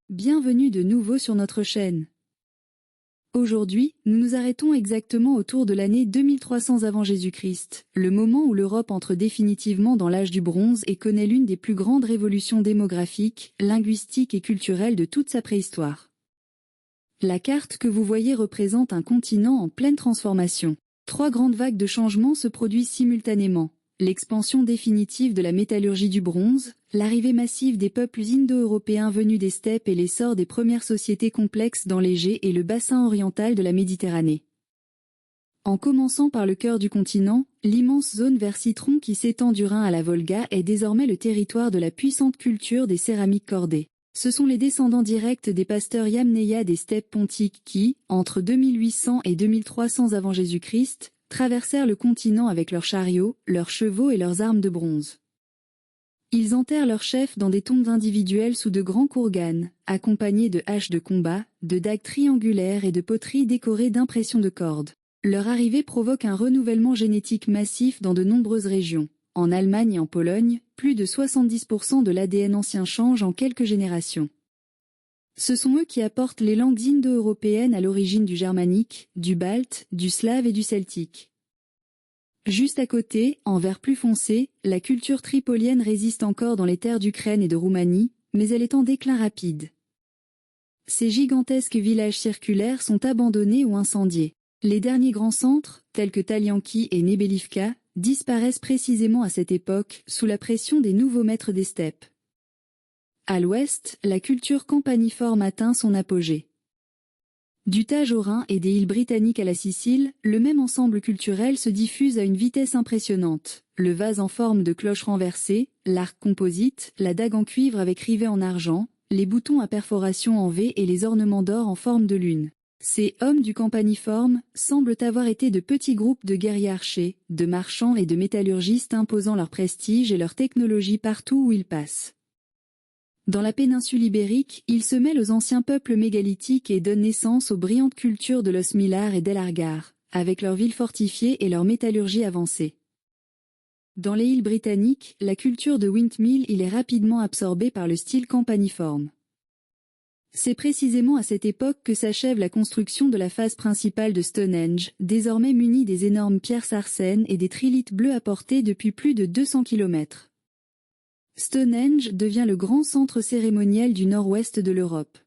Bienvenue de nouveau sur notre chaîne. Aujourd'hui, nous nous arrêtons exactement autour de l'année 2300 avant Jésus-Christ, le moment où l'Europe entre définitivement dans l'âge du bronze et connaît l'une des plus grandes révolutions démographiques, linguistiques et culturelles de toute sa préhistoire. La carte que vous voyez représente un continent en pleine transformation. 3 grandes vagues de changements se produisent simultanément. L'expansion définitive de la métallurgie du bronze, l'arrivée massive des peuples indo-européens venus des steppes et l'essor des premières sociétés complexes dans l'Égée et le bassin oriental de la Méditerranée. En commençant par le cœur du continent, l'immense zone vers Citron qui s'étend du Rhin à la Volga est désormais le territoire de la puissante culture des céramiques cordées. Ce sont les descendants directs des pasteurs Yamnaya des steppes pontiques qui, entre 2800 et 2300 avant Jésus-Christ, traversèrent le continent avec leurs chariots, leurs chevaux et leurs armes de bronze. Ils enterrent leurs chefs dans des tombes individuelles sous de grands kourganes, accompagnés de haches de combat, de dagues triangulaires et de poteries décorées d'impressions de cordes. Leur arrivée provoque un renouvellement génétique massif dans de nombreuses régions. En Allemagne et en Pologne, plus de 70% de l'ADN ancien change en quelques générations. Ce sont eux qui apportent les langues indo-européennes à l'origine du germanique, du balte, du slave et du celtique. Juste à côté, en vert plus foncé, la culture tripolienne résiste encore dans les terres d'Ukraine et de Roumanie, mais elle est en déclin rapide. Ces gigantesques villages circulaires sont abandonnés ou incendiés. Les derniers grands centres, tels que Talianki et Nebelivka, disparaissent précisément à cette époque, sous la pression des nouveaux maîtres des steppes. À l'ouest, la culture campaniforme atteint son apogée. Du Tage au Rhin et des îles britanniques à la Sicile, le même ensemble culturel se diffuse à une vitesse impressionnante. Le vase en forme de cloche renversée, l'arc composite, la dague en cuivre avec rivet en argent, les boutons à perforation en V et les ornements d'or en forme de lune. Ces hommes du campaniforme semblent avoir été de petits groupes de guerriers archers, de marchands et de métallurgistes imposant leur prestige et leur technologie partout où ils passent. Dans la péninsule ibérique, ils se mêlent aux anciens peuples mégalithiques et donnent naissance aux brillantes cultures de Los Millar et d'El Argar, avec leurs villes fortifiées et leur métallurgie avancée. Dans les îles britanniques, la culture de Windmill est rapidement absorbée par le style campaniforme. C'est précisément à cette époque que s'achève la construction de la phase principale de Stonehenge, désormais munie des énormes pierres sarcènes et des trilithes bleus apportés depuis plus de 200 km. Stonehenge devient le grand centre cérémoniel du nord-ouest de l'Europe.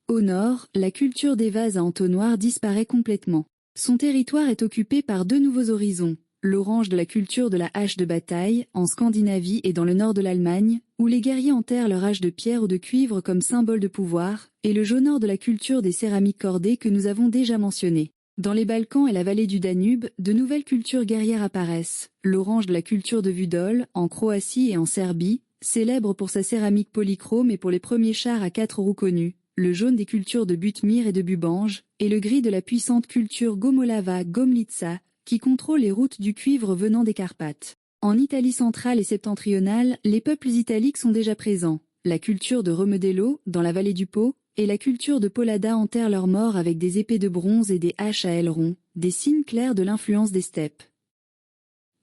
Au nord, la culture des vases à entonnoir disparaît complètement. Son territoire est occupé par 2 nouveaux horizons, l'orange de la culture de la hache de bataille, en Scandinavie et dans le nord de l'Allemagne, où les guerriers enterrent leur hache de pierre ou de cuivre comme symbole de pouvoir, et le jauneur de la culture des céramiques cordées que nous avons déjà mentionné. Dans les Balkans et la vallée du Danube, de nouvelles cultures guerrières apparaissent. L'orange de la culture de Vudol, en Croatie et en Serbie, célèbre pour sa céramique polychrome et pour les premiers chars à 4 roues connus, le jaune des cultures de Butmir et de Bubange, et le gris de la puissante culture Gomolava-Gomlitsa, qui contrôle les routes du cuivre venant des Carpates. En Italie centrale et septentrionale, les peuples italiques sont déjà présents. La culture de Romedello, dans la vallée du Pô, et la culture de Polada enterrent leurs morts avec des épées de bronze et des haches à ailerons, des signes clairs de l'influence des steppes.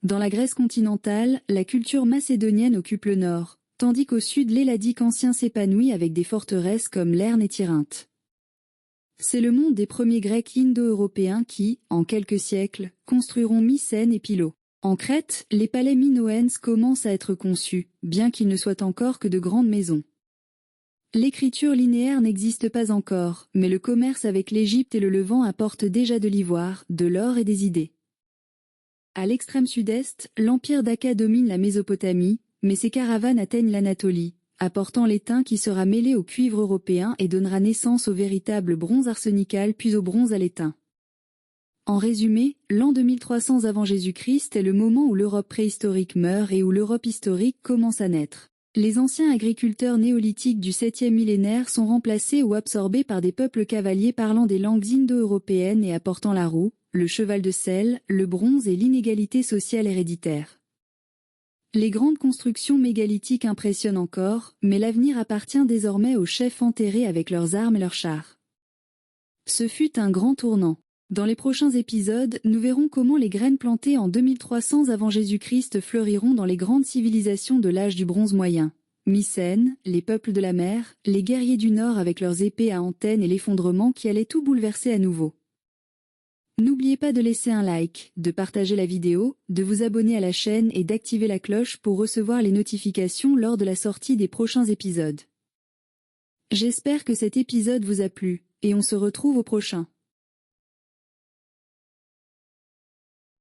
Dans la Grèce continentale, la culture macédonienne occupe le nord, tandis qu'au sud l'Helladique ancien s'épanouit avec des forteresses comme Lerne et Tirynthe. C'est le monde des premiers Grecs indo-européens qui, en quelques siècles, construiront Mycène et Pylos. En Crète, les palais minoenses commencent à être conçus, bien qu'ils ne soient encore que de grandes maisons. L'écriture linéaire n'existe pas encore, mais le commerce avec l'Égypte et le Levant apporte déjà de l'ivoire, de l'or et des idées. À l'extrême sud-est, l'empire d'Akka domine la Mésopotamie, mais ses caravanes atteignent l'Anatolie, apportant l'étain qui sera mêlé au cuivre européen et donnera naissance au véritable bronze arsenical puis au bronze à l'étain. En résumé, l'an 2300 avant Jésus-Christ est le moment où l'Europe préhistorique meurt et où l'Europe historique commence à naître. Les anciens agriculteurs néolithiques du 7e millénaire sont remplacés ou absorbés par des peuples cavaliers parlant des langues indo-européennes et apportant la roue, le cheval de selle, le bronze et l'inégalité sociale héréditaire. Les grandes constructions mégalithiques impressionnent encore, mais l'avenir appartient désormais aux chefs enterrés avec leurs armes et leurs chars. Ce fut un grand tournant. Dans les prochains épisodes, nous verrons comment les graines plantées en 2300 avant Jésus-Christ fleuriront dans les grandes civilisations de l'âge du bronze moyen. Mycènes, les peuples de la mer, les guerriers du Nord avec leurs épées à antennes et l'effondrement qui allait tout bouleverser à nouveau. N'oubliez pas de laisser un like, de partager la vidéo, de vous abonner à la chaîne et d'activer la cloche pour recevoir les notifications lors de la sortie des prochains épisodes. J'espère que cet épisode vous a plu, et on se retrouve au prochain.